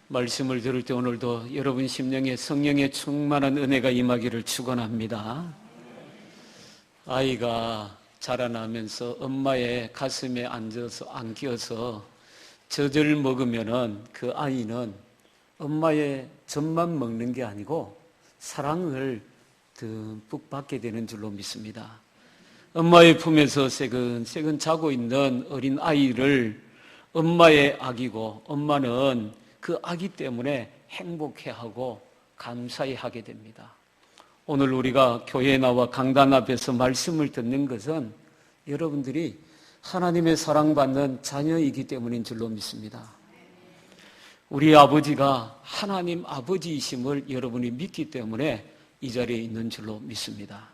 말씀을 들을 때 오늘도 여러분 심령에 성령의 충만한 은혜가 임하기를 축원합니다. 아이가 자라나면서 엄마의 가슴에 안겨서 젖을 먹으면은 그 아이는 엄마의 젖만 먹는 게 아니고 사랑을 듬뿍 받게 되는 줄로 믿습니다. 엄마의 품에서 새근새근 자고 있는 어린 아이를 엄마의 아기고 엄마는 그 아기 때문에 행복해하고 감사히 하게 됩니다. 오늘 우리가 교회에 나와 강단 앞에서 말씀을 듣는 것은 여러분들이 하나님의 사랑받는 자녀이기 때문인 줄로 믿습니다. 우리 아버지가 하나님 아버지이심을 여러분이 믿기 때문에 이 자리에 있는 줄로 믿습니다.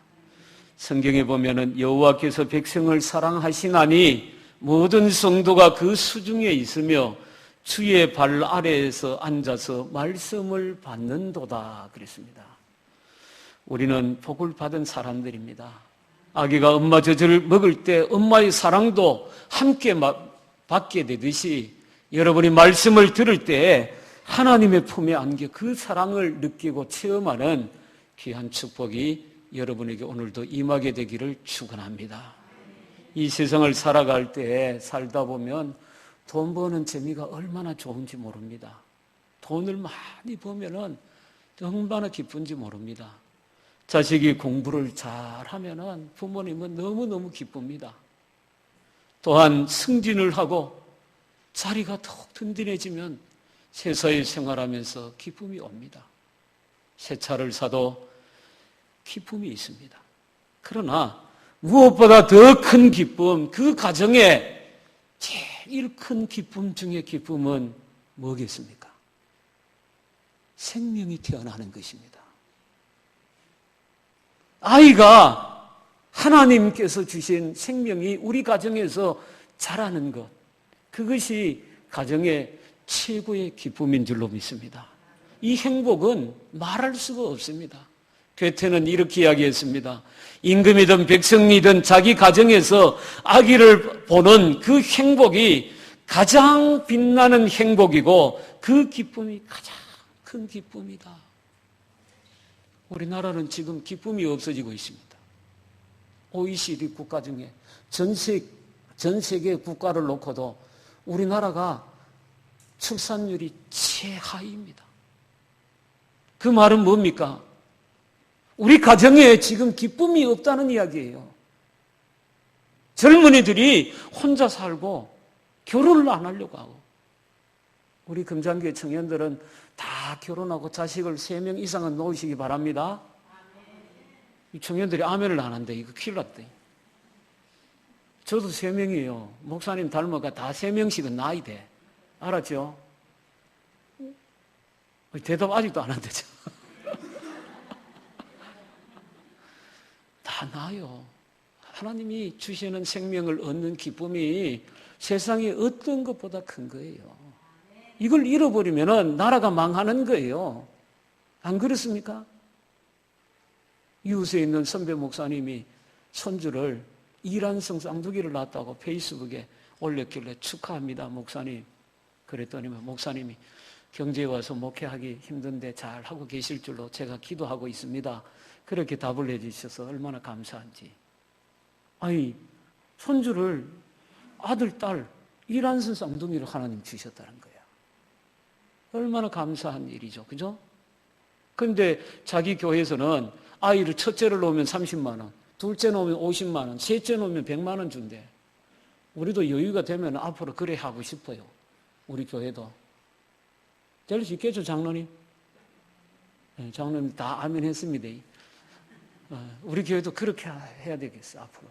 성경에 보면은 여호와께서 백성을 사랑하시나니 모든 성도가 그 수중에 있으며 주의 발 아래에서 앉아서 말씀을 받는도다 그랬습니다. 우리는 복을 받은 사람들입니다. 아기가 엄마 젖을 먹을 때 엄마의 사랑도 함께 받게 되듯이 여러분이 말씀을 들을 때 하나님의 품에 안겨 그 사랑을 느끼고 체험하는 귀한 축복이 여러분에게 오늘도 임하게 되기를 축원합니다. 이 세상을 살아갈 때 살다 보면 돈 버는 재미가 얼마나 좋은지 모릅니다. 돈을 많이 벌면은 얼마나 기쁜지 모릅니다. 자식이 공부를 잘하면은 부모님은 너무너무 기쁩니다. 또한 승진을 하고 자리가 더 든든해지면 세상에 생활하면서 기쁨이 옵니다. 새 차를 사도 기쁨이 있습니다. 그러나 무엇보다 더 큰 기쁨, 그 가정에 제일 큰 기쁨 중에 기쁨은 뭐겠습니까? 생명이 태어나는 것입니다. 아이가 하나님께서 주신 생명이 우리 가정에서 자라는 것, 그것이 가정의 최고의 기쁨인 줄로 믿습니다. 이 행복은 말할 수가 없습니다. 괴테는 이렇게 이야기했습니다. 임금이든 백성이든 자기 가정에서 아기를 보는 그 행복이 가장 빛나는 행복이고 그 기쁨이 가장 큰 기쁨이다. 우리나라는 지금 기쁨이 없어지고 있습니다. OECD 국가 중에 전 세계 국가를 놓고도 우리나라가 출산율이 최하위입니다. 그 말은 뭡니까? 우리 가정에 지금 기쁨이 없다는 이야기예요. 젊은이들이 혼자 살고 결혼을 안 하려고 하고, 우리 금장교회 청년들은 다 결혼하고 자식을 3명 이상은 놓으시기 바랍니다. 이 청년들이 아멘을 안 한대. 이거 큰일 났대. 저도 3명이에요. 목사님 닮아가 다 3명씩은 낳아야 돼. 알았죠? 대답 아직도 안 한대죠. 다 나아요. 하나님이 주시는 생명을 얻는 기쁨이 세상에 어떤 것보다 큰 거예요. 이걸 잃어버리면 나라가 망하는 거예요. 안 그렇습니까? 이웃에 있는 선배 목사님이 손주를 이란성 쌍둥이를 낳았다고 페이스북에 올렸길래 축하합니다, 목사님. 그랬더니 목사님이 경제에 와서 목회하기 힘든데 잘 하고 계실 줄로 제가 기도하고 있습니다. 그렇게 답을 해주셔서 얼마나 감사한지. 아니, 손주를 아들, 딸, 이란성 쌍둥이를 하나님 주셨다는 거예요. 얼마나 감사한 일이죠. 그죠? 그런데 자기 교회에서는 아이를 첫째를 놓으면 30만 원, 둘째 놓으면 50만 원, 셋째 놓으면 100만 원 준대. 우리도 여유가 되면 앞으로 그래 하고 싶어요. 우리 교회도. 될 수 있겠죠, 장로님? 네, 장로님 다 아멘 했습니다. 우리 교회도 그렇게 해야 되겠어, 앞으로.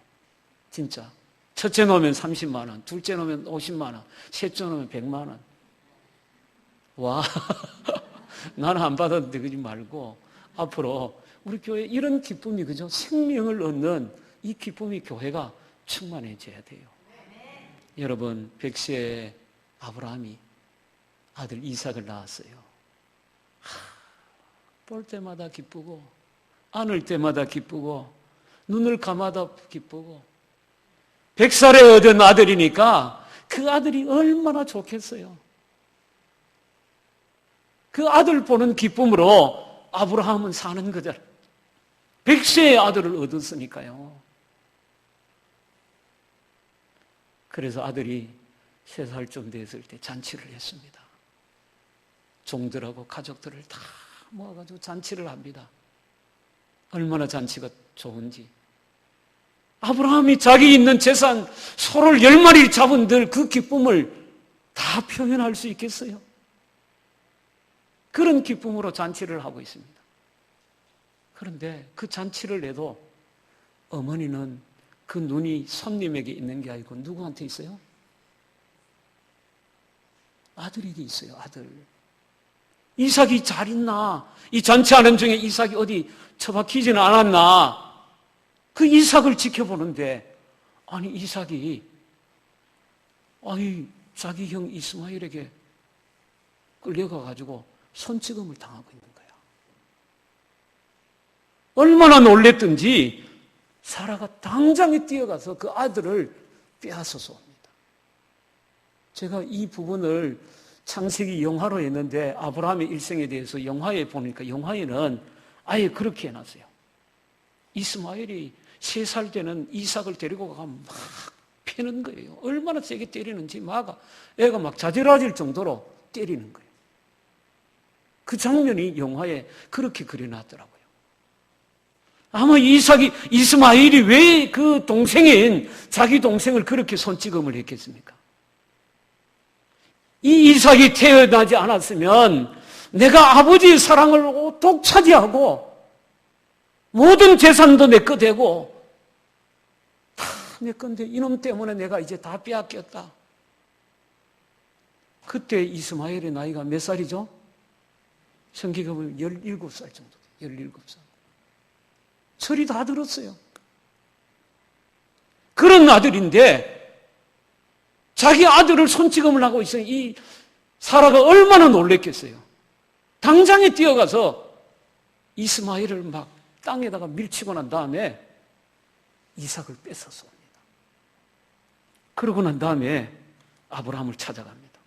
진짜. 첫째 놓으면 30만 원, 둘째 놓으면 50만 원, 셋째 놓으면 100만 원. 와, 나는 안 받았는데 그러지 말고 앞으로 우리 교회 이런 기쁨이, 그죠? 생명을 얻는 이 기쁨이 교회가 충만해져야 돼요. 여러분, 백세의 아브라함이 아들 이삭을 낳았어요. 볼 때마다 기쁘고 안을 때마다 기쁘고 눈을 감아다 기쁘고 100살에 얻은 아들이니까 그 아들이 얼마나 좋겠어요. 그 아들 보는 기쁨으로 아브라함은 사는 거죠. 100세의 아들을 얻었으니까요. 그래서 아들이 3살쯤 됐을 때 잔치를 했습니다. 종들하고 가족들을 다 모아가지고 잔치를 합니다. 얼마나 잔치가 좋은지. 아브라함이 자기 있는 재산 소를 10마리 잡은들 그 기쁨을 다 표현할 수 있겠어요? 그런 기쁨으로 잔치를 하고 있습니다. 그런데 그 잔치를 해도 어머니는 그 눈이 손님에게 있는 게 아니고 누구한테 있어요? 아들에게 있어요, 아들. 이삭이 잘 있나? 이 잔치하는 중에 이삭이 어디 처박히지는 않았나? 그 이삭을 지켜보는데, 아니, 이삭이, 자기 형 이스마엘에게 끌려가가지고 손찌검을 당하고 있는 거야. 얼마나 놀랬든지 사라가 당장에 뛰어가서 그 아들을 빼앗아서 옵니다. 제가 이 부분을 창세기 영화로 했는데 아브라함의 일생에 대해서 영화에 보니까 영화에는 아예 그렇게 해놨어요. 이스마엘이 3살 되는 이삭을 데리고 가면 막 패는 거예요. 얼마나 세게 때리는지 애가 막 자지러질 정도로 때리는 거예요. 그 장면이 영화에 그렇게 그려놨더라고요. 아마 이스마엘이 왜 그 동생인 자기 동생을 그렇게 손찌검을 했겠습니까? 이 이삭이 태어나지 않았으면 내가 아버지의 사랑을 독차지하고 모든 재산도 내 거 되고 다 내 건데 이놈 때문에 내가 이제 다 빼앗겼다. 그때 이스마엘의 나이가 몇 살이죠? 성경에 보면 17살 정도 돼요. 17살. 철이 다 들었어요. 그런 아들인데 자기 아들을 손찌검을 하고 있어요. 이 사라가 얼마나 놀랬겠어요. 당장에 뛰어가서 이스마엘을 막 땅에다가 밀치고 난 다음에 이삭을 뺏어서 옵니다. 그러고 난 다음에 아브라함을 찾아갑니다.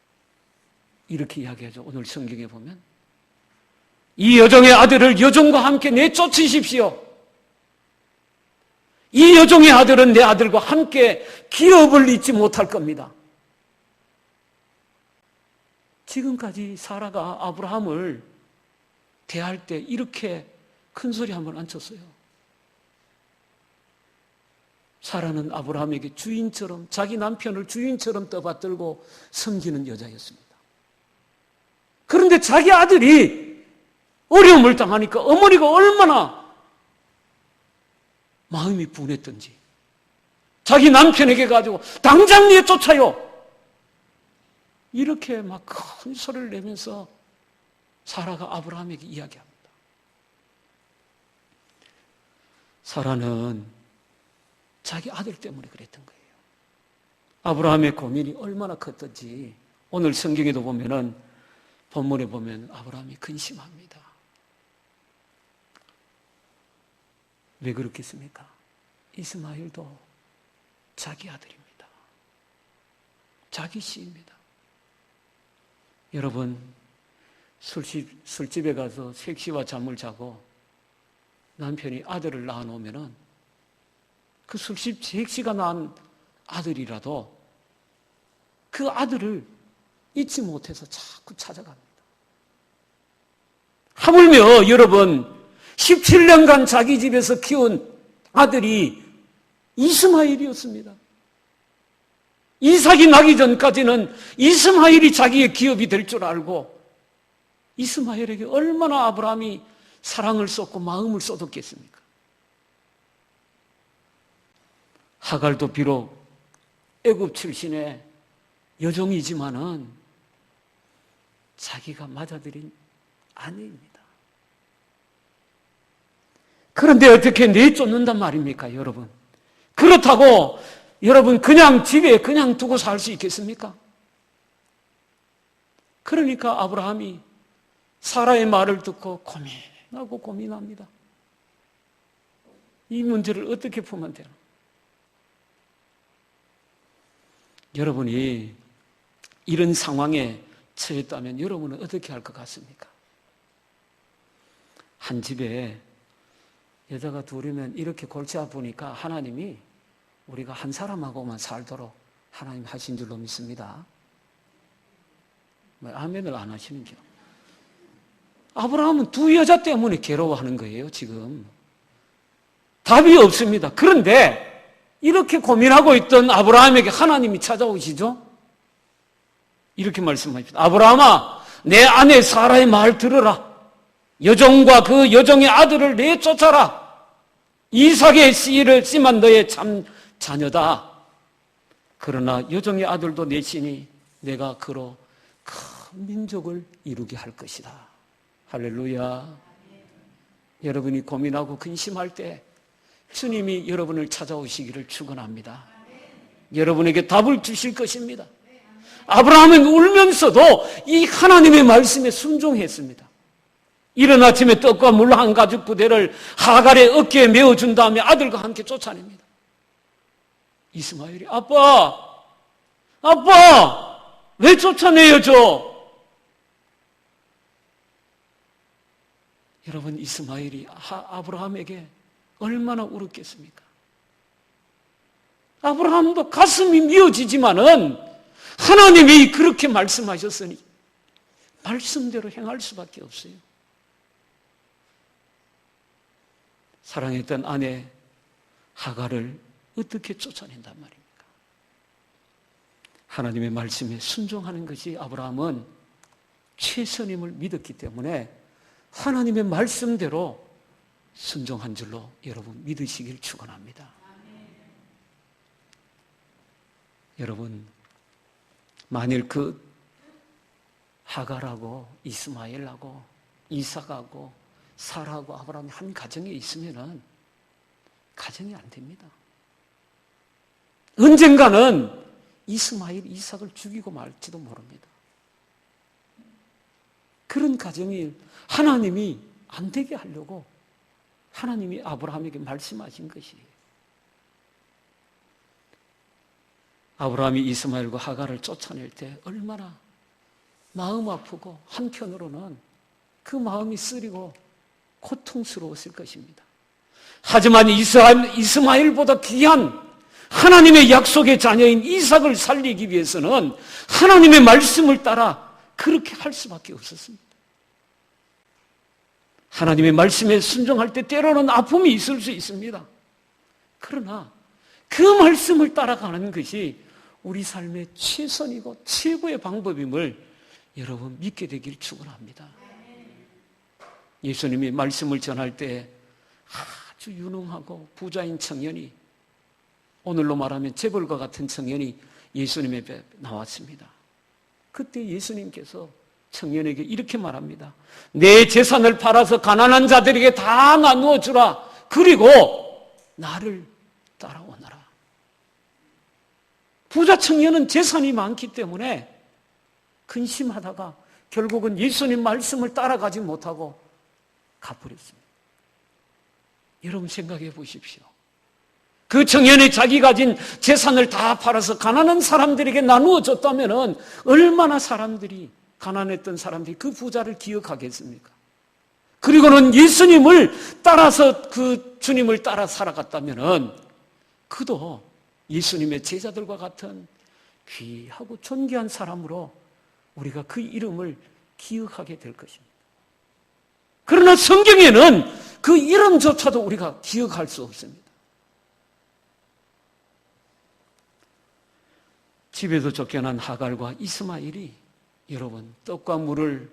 이렇게 이야기하죠. 오늘 성경에 보면 이 여종의 아들을 여종과 함께 내쫓으십시오. 이 여종의 아들은 내 아들과 함께 기업을 잇지 못할 겁니다. 지금까지 사라가 아브라함을 대할 때 이렇게 큰 소리 한번 안 쳤어요. 사라는 아브라함에게 주인처럼 자기 남편을 주인처럼 떠받들고 섬기는 여자였습니다. 그런데 자기 아들이 어려움을 당하니까 어머니가 얼마나 마음이 분했던지 자기 남편에게 가지고 당장 내쫓아요. 이렇게 막 큰 소리를 내면서 사라가 아브라함에게 이야기합니다. 사라는 자기 아들 때문에 그랬던 거예요. 아브라함의 고민이 얼마나 컸던지 오늘 성경에도 보면은 본문에 보면 아브라함이 근심합니다. 왜 그렇겠습니까? 이스마엘도 자기 아들입니다. 자기 씨입니다. 여러분, 술집에 가서 섹시와 잠을 자고 남편이 아들을 낳아놓으면은 그 술집 섹시가 낳은 아들이라도 그 아들을 잊지 못해서 자꾸 찾아갑니다. 하물며 여러분 17년간 자기 집에서 키운 아들이 이스마엘이었습니다. 이삭이 나기 전까지는 이스마엘이 자기의 기업이 될 줄 알고 이스마엘에게 얼마나 아브라함이 사랑을 쏟고 마음을 쏟았겠습니까? 하갈도 비록 애굽 출신의 여종이지만은 자기가 맞아들인 아내입니다. 그런데 어떻게 내쫓는단 말입니까, 여러분? 그렇다고 여러분 그냥 집에 그냥 두고 살 수 있겠습니까? 그러니까 아브라함이 사라의 말을 듣고 고민하고 고민합니다. 이 문제를 어떻게 풀면 되나? 여러분이 이런 상황에 처했다면 여러분은 어떻게 할 것 같습니까? 한 집에 여자가 둘이면 이렇게 골치 아프니까 하나님이 우리가 한 사람하고만 살도록 하나님 하신 줄로 믿습니다. 아멘을 안 하시는겨? 아브라함은 두 여자 때문에 괴로워하는 거예요, 지금. 답이 없습니다. 그런데 이렇게 고민하고 있던 아브라함에게 하나님이 찾아오시죠? 이렇게 말씀하십니다. 아브라함아, 내 아내 사라의 말 들으라. 여종과 그 여종의 아들을 내쫓아라. 이삭의 씨를 씨만 너의 참 자녀다. 그러나 여종의 아들도 내시니 내가 그로 큰 민족을 이루게 할 것이다. 할렐루야. 여러분이 고민하고 근심할 때 주님이 여러분을 찾아오시기를 축원합니다. 여러분에게 답을 주실 것입니다. 아브라함은 울면서도 이 하나님의 말씀에 순종했습니다. 이른 아침에 떡과 물 한 가죽 부대를 하갈의 어깨에 메어준 다음에 아들과 함께 쫓아냅니다. 이스마엘이 아빠 왜 쫓아내요 저? 여러분, 이스마엘이 아브라함에게 얼마나 울었겠습니까? 아브라함도 가슴이 미어지지만은 하나님이 그렇게 말씀하셨으니 말씀대로 행할 수밖에 없어요. 사랑했던 아내 하갈을 어떻게 쫓아낸단 말입니까? 하나님의 말씀에 순종하는 것이 아브라함은 최선임을 믿었기 때문에 하나님의 말씀대로 순종한 줄로 여러분 믿으시길 축원합니다. 여러분, 만일 그 하갈하고 이스마엘하고 이삭하고 사라하고 아브라함이 한 가정에 있으면은 가정이 안 됩니다. 언젠가는 이스마엘, 이삭을 죽이고 말지도 모릅니다. 그런 가정이 하나님이 안 되게 하려고 하나님이 아브라함에게 말씀하신 것이에요. 아브라함이 이스마엘과 하갈을 쫓아낼 때 얼마나 마음 아프고 한편으로는 그 마음이 쓰리고 고통스러웠을 것입니다. 하지만 이스마엘보다 귀한 하나님의 약속의 자녀인 이삭을 살리기 위해서는 하나님의 말씀을 따라 그렇게 할 수밖에 없었습니다. 하나님의 말씀에 순종할 때 때로는 아픔이 있을 수 있습니다. 그러나 그 말씀을 따라가는 것이 우리 삶의 최선이고 최고의 방법임을 여러분 믿게 되길 축원합니다. 예수님이 말씀을 전할 때 아주 유능하고 부자인 청년이, 오늘로 말하면 재벌과 같은 청년이 예수님의 앞에 나왔습니다. 그때 예수님께서 청년에게 이렇게 말합니다. 내 재산을 팔아서 가난한 자들에게 다 나누어 주라. 그리고 나를 따라오너라. 부자 청년은 재산이 많기 때문에 근심하다가 결국은 예수님 말씀을 따라가지 못하고 가버렸습니다. 여러분 생각해 보십시오. 그 청년이 자기 가진 재산을 다 팔아서 가난한 사람들에게 나누어 줬다면 얼마나 사람들이, 가난했던 사람들이 그 부자를 기억하겠습니까? 그리고는 예수님을 따라서 그 주님을 따라 살아갔다면 그도 예수님의 제자들과 같은 귀하고 존귀한 사람으로 우리가 그 이름을 기억하게 될 것입니다. 그러나 성경에는 그 이름조차도 우리가 기억할 수 없습니다. 집에서 쫓겨난 하갈과 이스마엘이 여러분 떡과 물을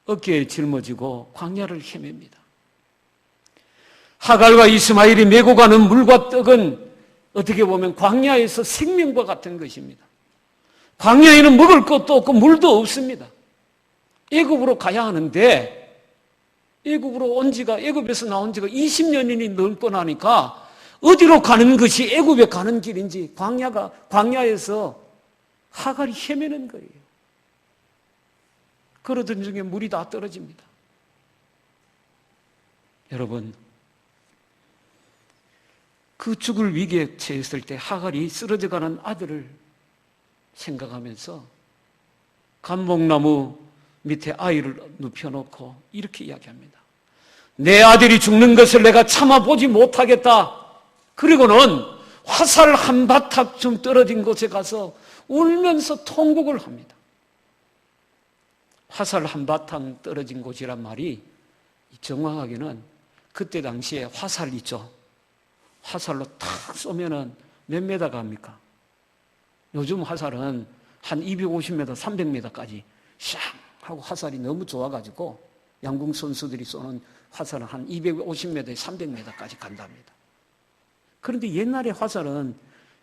어깨에 짊어지고 광야를 헤맵니다. 하갈과 이스마엘이 메고 가는 물과 떡은 어떻게 보면 광야에서 생명과 같은 것입니다. 광야에는 먹을 것도 없고 물도 없습니다. 애굽으로 가야 하는데 애굽에서 나온 지가 20년이 넘고 나니까 어디로 가는 것이 애굽에 가는 길인지 광야에서 하갈이 헤매는 거예요. 그러던 중에 물이 다 떨어집니다. 여러분, 그 죽을 위기에 처했을 때 하갈이 쓰러져가는 아들을 생각하면서 감목나무 밑에 아이를 눕혀놓고 이렇게 이야기합니다. 내 아들이 죽는 것을 내가 참아보지 못하겠다. 그리고는 화살 한 바탕쯤 떨어진 곳에 가서 울면서 통곡을 합니다. 화살 한 바탕 떨어진 곳이란 말이 정확하게는 그때 당시에 화살 있죠. 화살로 탁 쏘면은 몇 메다 갑니까? 요즘 화살은 한 250m, 300m까지 샥 하고 화살이 너무 좋아가지고 양궁 선수들이 쏘는 화살은 한 250m, 300m까지 간답니다. 그런데 옛날에 화살은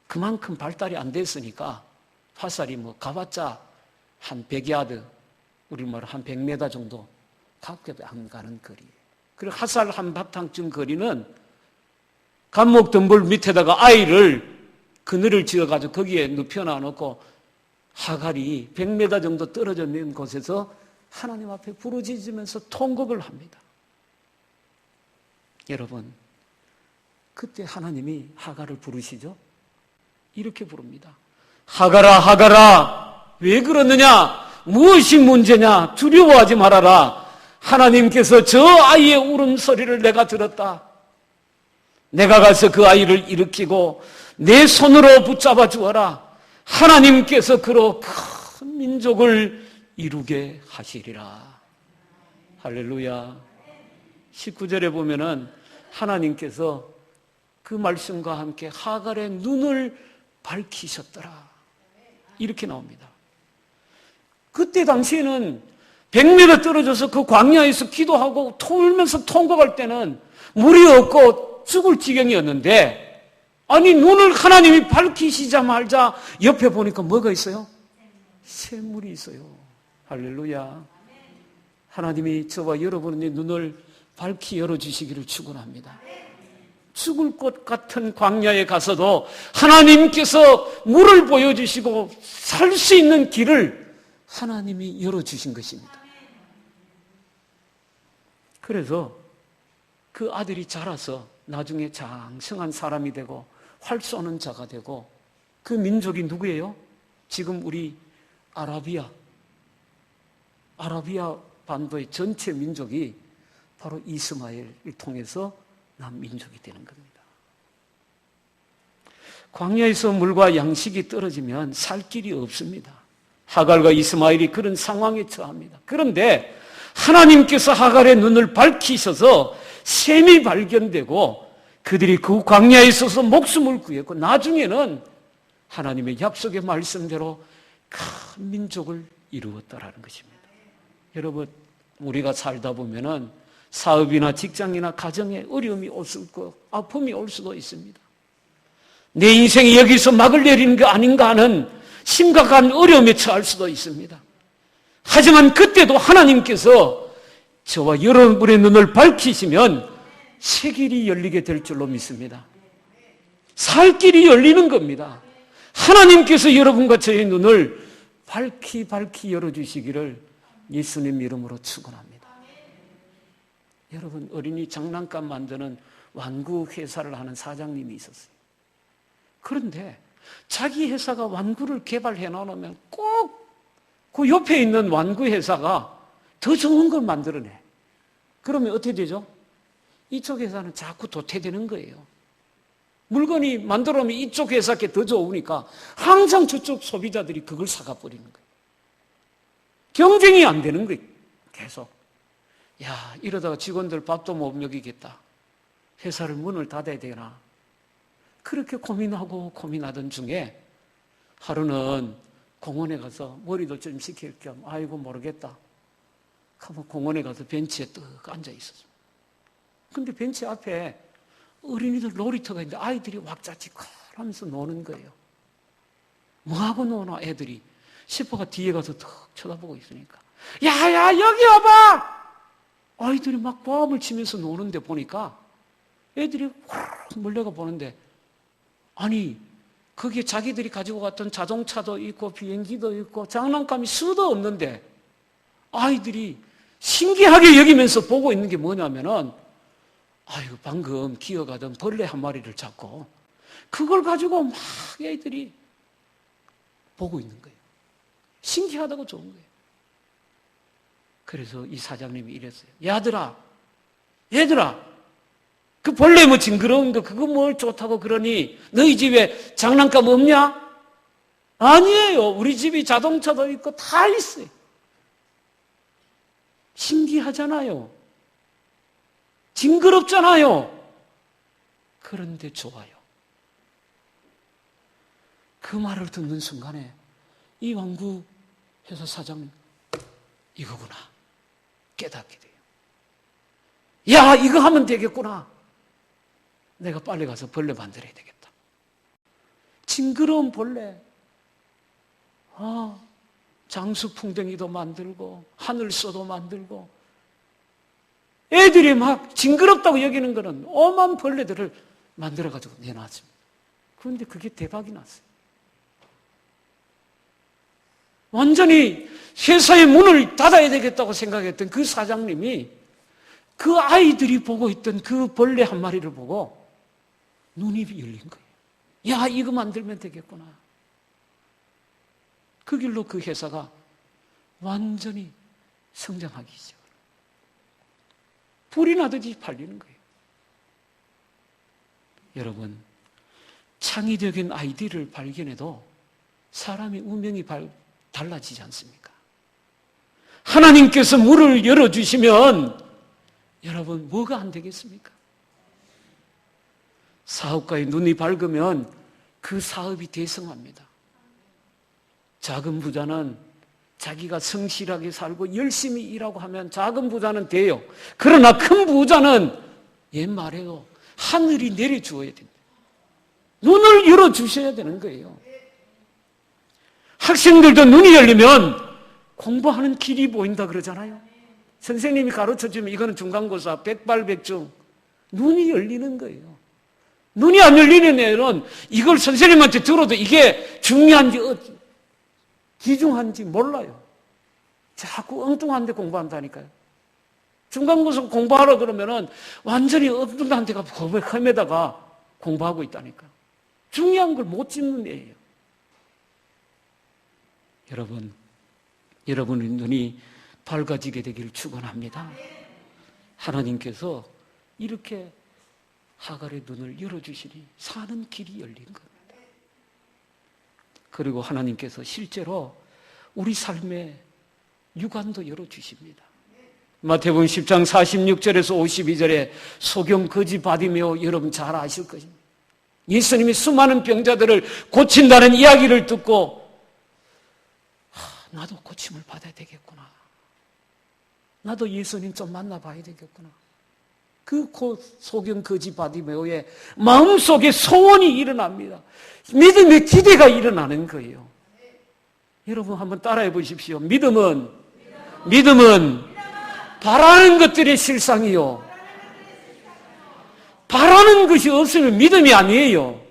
그만큼 발달이 안 됐으니까 화살이 뭐 가봤자 한 100야드, 우리 말로 한 100m 정도 가깝게 안 가는 거리예요. 그리고 화살 한 바탕쯤 거리는 감목 덤불 밑에다가 아이를 그늘을 지어가지고 거기에 눕혀놔 놓고 하갈이 100m 정도 떨어져 있는 곳에서 하나님 앞에 부르짖으면서 통곡을 합니다. 여러분, 그때 하나님이 하갈을 부르시죠? 이렇게 부릅니다. 하갈아, 하갈아, 왜 그러느냐? 무엇이 문제냐? 두려워하지 말아라. 하나님께서 저 아이의 울음소리를 내가 들었다. 내가 가서 그 아이를 일으키고 내 손으로 붙잡아 주어라. 하나님께서 그로 큰 민족을 이루게 하시리라. 할렐루야. 19절에 보면은 하나님께서 그 말씀과 함께 하갈의 눈을 밝히셨더라. 이렇게 나옵니다. 그때 당시에는 100m 떨어져서 그 광야에서 기도하고 울면서 통곡할 때는 물이 없고 죽을 지경이었는데, 아니 눈을 하나님이 밝히시자마자 옆에 보니까 뭐가 있어요? 샘물이 있어요. 할렐루야. 하나님이 저와 여러분의 눈을 밝히 열어주시기를 축원합니다. 죽을 것 같은 광야에 가서도 하나님께서 물을 보여주시고 살 수 있는 길을 하나님이 열어주신 것입니다. 그래서 그 아들이 자라서 나중에 장성한 사람이 되고 활 쏘는 자가 되고, 그 민족이 누구예요? 지금 우리 아라비아 반도의 전체 민족이 바로 이스마엘을 통해서 난 민족이 되는 겁니다. 광야에서 물과 양식이 떨어지면 살 길이 없습니다. 하갈과 이스마엘이 그런 상황에 처합니다. 그런데 하나님께서 하갈의 눈을 밝히셔서 샘이 발견되고 그들이 그 광야에 있어서 목숨을 구했고, 나중에는 하나님의 약속의 말씀대로 큰 민족을 이루었다라는 것입니다. 여러분, 우리가 살다 보면은 사업이나 직장이나 가정에 어려움이 올 수 있고 아픔이 올 수도 있습니다. 내 인생이 여기서 막을 내리는 게 아닌가 하는 심각한 어려움에 처할 수도 있습니다. 하지만 그때도 하나님께서 저와 여러분의 눈을 밝히시면 새 길이 열리게 될 줄로 믿습니다. 살 길이 열리는 겁니다. 하나님께서 여러분과 저의 눈을 밝히 열어주시기를 예수님 이름으로 축원합니다. 여러분, 어린이 장난감 만드는 완구 회사를 하는 사장님이 있었어요. 그런데 자기 회사가 완구를 개발해 놓으면 꼭 그 옆에 있는 완구 회사가 더 좋은 걸 만들어내. 그러면 어떻게 되죠? 이쪽 회사는 자꾸 도태되는 거예요. 물건이 만들어 놓으면 이쪽 회사께 더 좋으니까 항상 저쪽 소비자들이 그걸 사가 버리는 거예요. 경쟁이 안 되는 거예요. 계속. 야, 이러다가 직원들 밥도 못 먹이겠다. 회사를 문을 닫아야 되나. 그렇게 고민하던 중에 하루는 공원에 가서 머리도 좀 식힐 겸, 아이고 모르겠다 하고 공원에 가서 벤치에 뚝 앉아 있었어. 근데 벤치 앞에 어린이들 놀이터가 있는데 아이들이 왁자지껄 하면서 노는 거예요. 뭐하고 노나 애들이 싶어가 뒤에 가서 턱 쳐다보고 있으니까, 야야 여기 와봐! 아이들이 막 보암을 치면서 노는데 보니까 애들이 확 몰려가 보는데, 아니 거기에 자기들이 가지고 갔던 자동차도 있고 비행기도 있고 장난감이 수도 없는데 아이들이 신기하게 여기면서 보고 있는 게 뭐냐면은, 아이고 방금 기어가던 벌레 한 마리를 잡고 그걸 가지고 막 애들이 보고 있는 거예요. 신기하다고 좋은 거예요. 그래서 이 사장님이 이랬어요. 야들아, 얘들아, 그 벌레 뭐 징그러운 거 그거 뭘 좋다고 그러니? 너희 집에 장난감 없냐? 아니에요. 우리 집이 자동차도 있고 다 있어요. 신기하잖아요. 징그럽잖아요. 그런데 좋아요. 그 말을 듣는 순간에 이 왕구 회사 사장님, 이거구나 깨닫게 돼요. 야, 이거 하면 되겠구나. 내가 빨리 가서 벌레 만들어야 되겠다. 징그러운 벌레, 장수풍뎅이도 만들고 하늘소도 만들고, 애들이 막 징그럽다고 여기는 거는 오만 벌레들을 만들어가지고 내놨습니다. 그런데 그게 대박이 났어요. 완전히 회사의 문을 닫아야 되겠다고 생각했던 그 사장님이 그 아이들이 보고 있던 그 벌레 한 마리를 보고 눈이 열린 거예요. 야, 이거 만들면 되겠구나. 그 길로 그 회사가 완전히 성장하기 시작합니다. 불이 나듯이 팔리는 거예요. 여러분, 창의적인 아이디어를 발견해도 사람의 운명이 달라지지 않습니까? 하나님께서 문을 열어주시면 여러분 뭐가 안 되겠습니까? 사업가의 눈이 밝으면 그 사업이 대성합니다. 작은 부자는 자기가 성실하게 살고 열심히 일하고 하면 작은 부자는 돼요. 그러나 큰 부자는 옛말에도 하늘이 내려주어야 된다. 눈을 열어주셔야 되는 거예요. 학생들도 눈이 열리면 공부하는 길이 보인다 그러잖아요. 선생님이 가르쳐주면 이거는 중간고사, 백발백중. 눈이 열리는 거예요. 눈이 안 열리는 애는 이걸 선생님한테 들어도 이게 중요한지 귀중한지 몰라요. 자꾸 엉뚱한 데 공부한다니까요. 중간고사 공부하라 그러면은 완전히 엉뚱한 데가 헤매다가 공부하고 있다니까요. 중요한 걸 못 짚는 애예요. 여러분, 여러분의 눈이 밝아지게 되기를 축원합니다. 하나님께서 이렇게 하갈의 눈을 열어주시니 사는 길이 열린 겁니다. 그리고 하나님께서 실제로 우리 삶의 유관도 열어주십니다. 마태복음 10장 46절에서 52절에 소경 거지 바디메오 여러분 잘 아실 것입니다. 예수님이 수많은 병자들을 고친다는 이야기를 듣고 나도 고침을 받아야 되겠구나. 나도 예수님 좀 만나봐야 되겠구나. 그 소경 거지 바디메오의 마음속에 소원이 일어납니다. 믿음의 기대가 일어나는 거예요. 여러분 한번 따라해 보십시오. 믿음은 바라는 것들의 실상이요. 바라는 것이 없으면 믿음이 아니에요.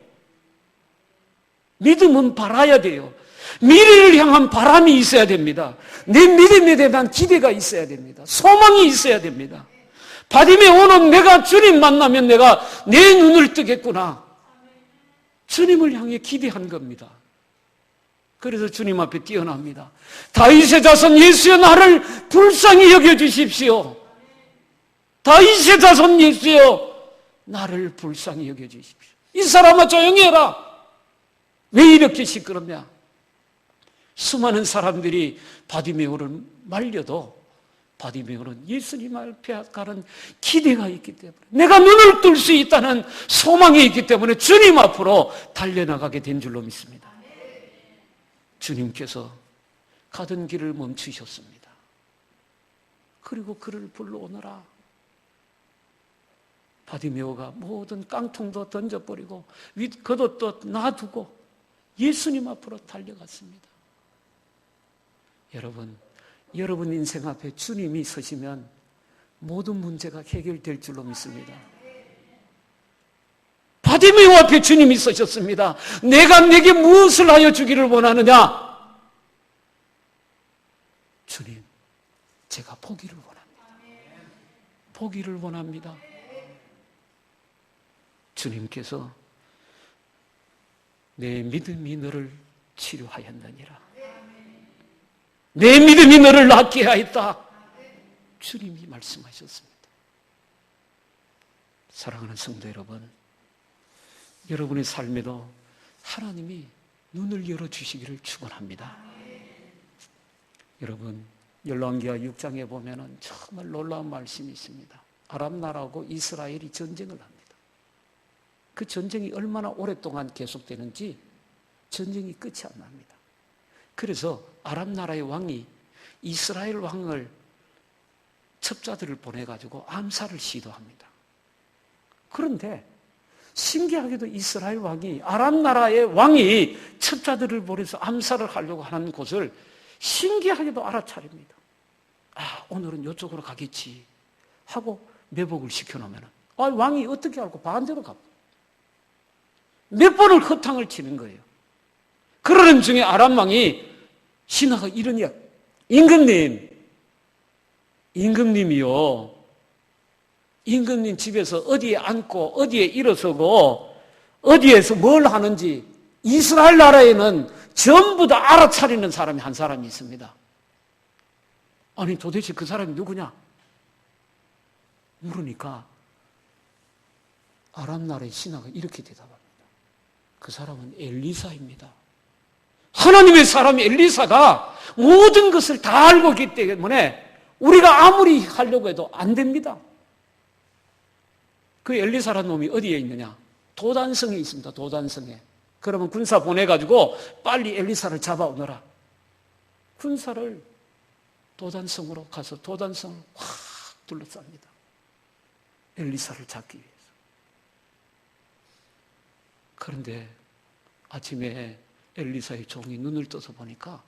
믿음은 바라야 돼요. 미래를 향한 바람이 있어야 됩니다. 내 믿음에 대한 기대가 있어야 됩니다. 소망이 있어야 됩니다. 바디메오는 내가 주님 만나면 내가 내 눈을 뜨겠구나. 주님을 향해 기대한 겁니다. 그래서 주님 앞에 뛰어납니다. 다윗의 자손 예수여 나를 불쌍히 여겨주십시오. 다윗의 자손 예수여 나를 불쌍히 여겨주십시오. 이 사람아 조용히 해라. 왜 이렇게 시끄럽냐? 수많은 사람들이 바디메오를 말려도 바디메오는 예수님 앞에 가는 기대가 있기 때문에, 내가 눈을 뜰 수 있다는 소망이 있기 때문에 주님 앞으로 달려나가게 된 줄로 믿습니다. 주님께서 가던 길을 멈추셨습니다. 그리고 그를 불러오너라. 바디메오가 모든 깡통도 던져버리고 겉옷도 놔두고 예수님 앞으로 달려갔습니다. 여러분 인생 앞에 주님이 서시면 모든 문제가 해결될 줄로 믿습니다. 바디메오 앞에 주님이 서셨습니다. 내가 내게 무엇을 하여 주기를 원하느냐? 주님, 제가 보기를 원합니다. 보기를 원합니다. 주님께서 내 믿음이 너를 치료하였느니라. 내 믿음이 너를 낫게 하였다. 주님이 말씀하셨습니다. 사랑하는 성도 여러분, 여러분의 삶에도 하나님이 눈을 열어주시기를 축원합니다. 여러분, 열왕기하 6장에 보면 정말 놀라운 말씀이 있습니다. 아람 나라하고 이스라엘이 전쟁을 합니다. 그 전쟁이 얼마나 오랫동안 계속되는지 전쟁이 끝이 안 납니다. 그래서 아람 나라의 왕이 이스라엘 왕을 첩자들을 보내가지고 암살을 시도합니다. 그런데 신기하게도 이스라엘 왕이, 아람 나라의 왕이 첩자들을 보내서 암살을 하려고 하는 곳을 신기하게도 알아차립니다. 아, 오늘은 이쪽으로 가겠지 하고 매복을 시켜놓으면 왕이 어떻게 알고 반대로 갑니다. 몇 번을 허탕을 치는 거예요. 그러는 중에 아람 왕이 신하가 이러냐, 임금님이요, 임금님 집에서 어디에 앉고 어디에 일어서고 어디에서 뭘 하는지 이스라엘 나라에는 전부 다 알아차리는 사람이 한 사람이 있습니다. 아니 도대체 그 사람이 누구냐 물으니까 아람 나라의 신하가 이렇게 대답합니다. 그 사람은 엘리사입니다. 하나님의 사람 엘리사가 모든 것을 다 알고 있기 때문에 우리가 아무리 하려고 해도 안 됩니다. 그 엘리사라는 놈이 어디에 있느냐? 도단성에 있습니다. 도단성에. 그러면 군사 보내가지고 빨리 엘리사를 잡아오너라. 군사를 도단성으로 가서 도단성을 확 둘러쌉니다. 엘리사를 잡기 위해서. 그런데 아침에 엘리사의 종이 눈을 떠서 보니까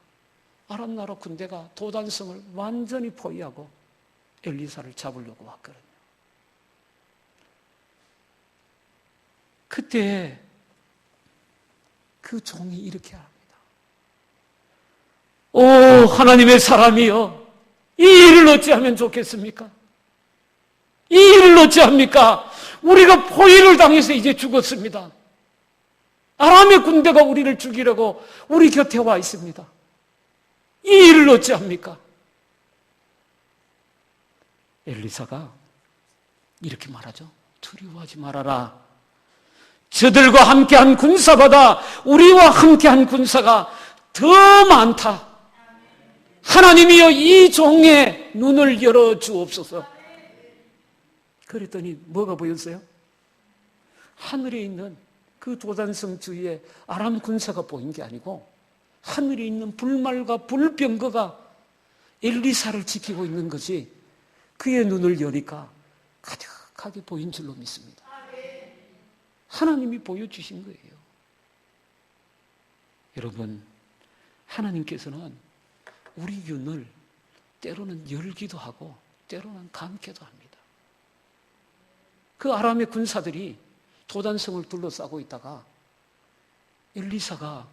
아람 나라 군대가 도단성을 완전히 포위하고 엘리사를 잡으려고 왔거든요. 그때 그 종이 이렇게 합니다. 오, 하나님의 사람이여, 이 일을 어찌하면 좋겠습니까? 이 일을 어찌합니까? 우리가 포위를 당해서 이제 죽었습니다. 아람의 군대가 우리를 죽이려고 우리 곁에 와 있습니다. 이 일을 어찌합니까? 엘리사가 이렇게 말하죠. 두려워하지 말아라. 저들과 함께한 군사보다 우리와 함께한 군사가 더 많다. 하나님이여 이 종의 눈을 열어주옵소서. 그랬더니 뭐가 보였어요? 하늘에 있는 그 도단성 주위에 아람 군사가 보인 게 아니고 하늘에 있는 불말과 불병거가 엘리사를 지키고 있는 것이 그의 눈을 여니까 가득하게 보인 줄로 믿습니다. 하나님이 보여주신 거예요. 여러분, 하나님께서는 우리 눈을 때로는 열기도 하고 때로는 감게도 합니다. 그 아람의 군사들이 도단성을 둘러싸고 있다가 엘리사가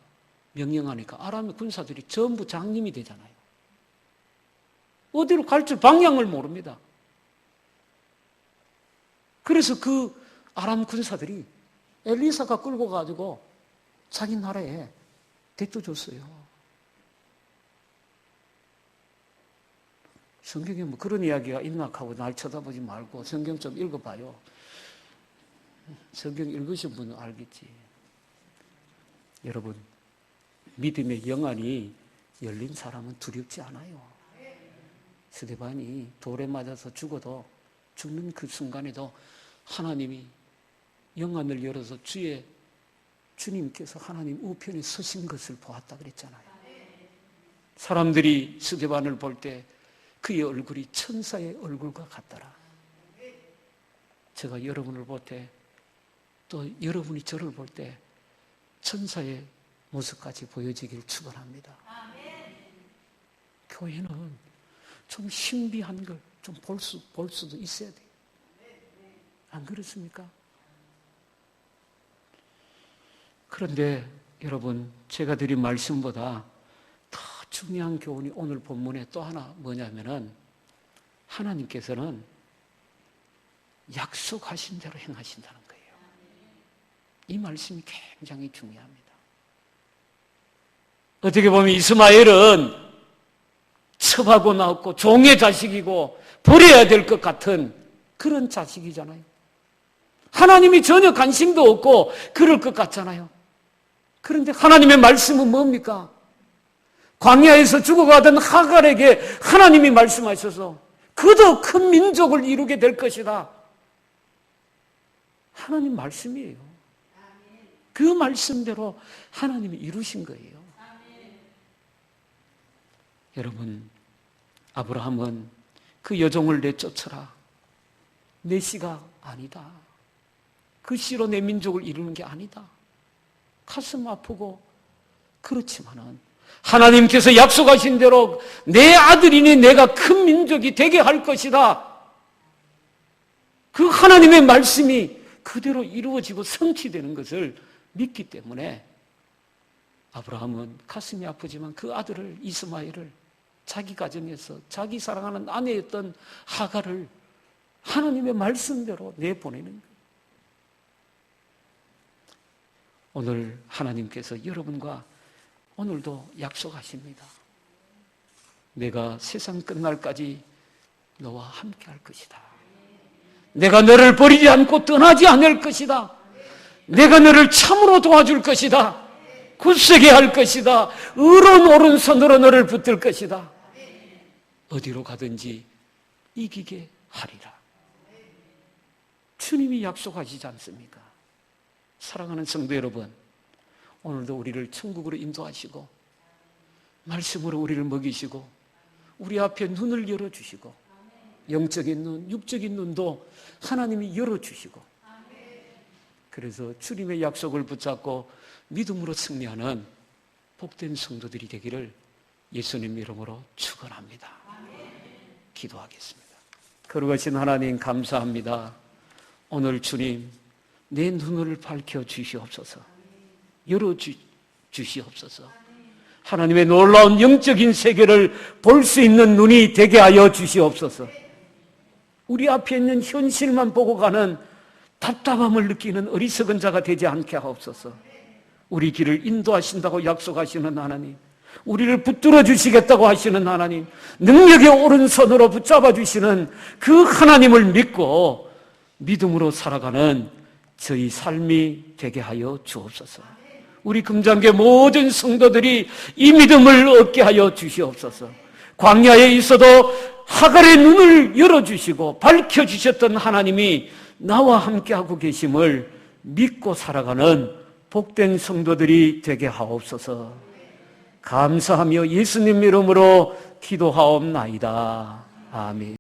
명령하니까 아람의 군사들이 전부 장님이 되잖아요. 어디로 갈 줄 방향을 모릅니다. 그래서 그 아람 군사들이 엘리사가 끌고 가지고 자기 나라에 데려줬어요. 성경에 뭐 그런 이야기가 있나 하고 날 쳐다보지 말고 성경 좀 읽어봐요. 성경 읽으신 분은 알겠지. 여러분, 믿음의 영안이 열린 사람은 두렵지 않아요. 스데반이 돌에 맞아서 죽어도 죽는 그 순간에도 하나님이 영안을 열어서 주님께서 하나님 우편에 서신 것을 보았다 그랬잖아요. 사람들이 스데반을 볼 때 그의 얼굴이 천사의 얼굴과 같더라. 제가 여러분을 볼 때 또 여러분이 저를 볼 때 천사의 모습까지 보여지길 축원합니다. 교회는 좀 신비한 걸 좀 볼 수도 있어야 돼요. 안 그렇습니까? 그런데 여러분, 제가 드린 말씀보다 더 중요한 교훈이 오늘 본문에 또 하나 뭐냐면은 하나님께서는 약속하신 대로 행하신다는 거예요. 이 말씀이 굉장히 중요합니다. 어떻게 보면 이스마엘은 첩하고 나왔고 종의 자식이고 버려야 될 것 같은 그런 자식이잖아요. 하나님이 전혀 관심도 없고 그럴 것 같잖아요. 그런데 하나님의 말씀은 뭡니까? 광야에서 죽어가던 하갈에게 하나님이 말씀하셔서 그도 큰 민족을 이루게 될 것이다. 하나님 말씀이에요. 그 말씀대로 하나님이 이루신 거예요. 여러분, 아브라함은 그 여종을 내쫓아라. 내 씨가 아니다. 그 씨로 내 민족을 이루는 게 아니다. 가슴 아프고 그렇지만은 하나님께서 약속하신 대로 내 아들이니 내가 큰 민족이 되게 할 것이다. 그 하나님의 말씀이 그대로 이루어지고 성취되는 것을 믿기 때문에 아브라함은 가슴이 아프지만 그 아들을 이스마엘을 자기 가정에서 자기 사랑하는 아내였던 하갈을 하나님의 말씀대로 내보내는 거예요. 오늘 하나님께서 여러분과 오늘도 약속하십니다. 내가 세상 끝날까지 너와 함께 할 것이다. 내가 너를 버리지 않고 떠나지 않을 것이다. 내가 너를 참으로 도와줄 것이다. 굳세게 할 것이다. 의로운 오른손으로 너를 붙들 것이다. 어디로 가든지 이기게 하리라. 주님이 약속하시지 않습니까? 사랑하는 성도 여러분, 오늘도 우리를 천국으로 인도하시고 말씀으로 우리를 먹이시고 우리 앞에 눈을 열어주시고 영적인 눈, 육적인 눈도 하나님이 열어주시고 그래서 주님의 약속을 붙잡고 믿음으로 승리하는 복된 성도들이 되기를 예수님 이름으로 축원합니다. 기도하겠습니다. 거룩하신 하나님 감사합니다. 오늘 주님 내 눈을 밝혀주시옵소서. 열어주시옵소서. 하나님의 놀라운 영적인 세계를 볼 수 있는 눈이 되게 하여 주시옵소서. 우리 앞에 있는 현실만 보고 가는 답답함을 느끼는 어리석은 자가 되지 않게 하옵소서. 우리 길을 인도하신다고 약속하시는 하나님, 우리를 붙들어 주시겠다고 하시는 하나님, 능력의 오른손으로 붙잡아 주시는 그 하나님을 믿고 믿음으로 살아가는 저희 삶이 되게 하여 주옵소서. 우리 금장계 모든 성도들이 이 믿음을 얻게 하여 주시옵소서. 광야에 있어도 하갈의 눈을 열어주시고 밝혀주셨던 하나님이 나와 함께하고 계심을 믿고 살아가는 복된 성도들이 되게 하옵소서. 감사하며 예수님 이름으로 기도하옵나이다. 아멘.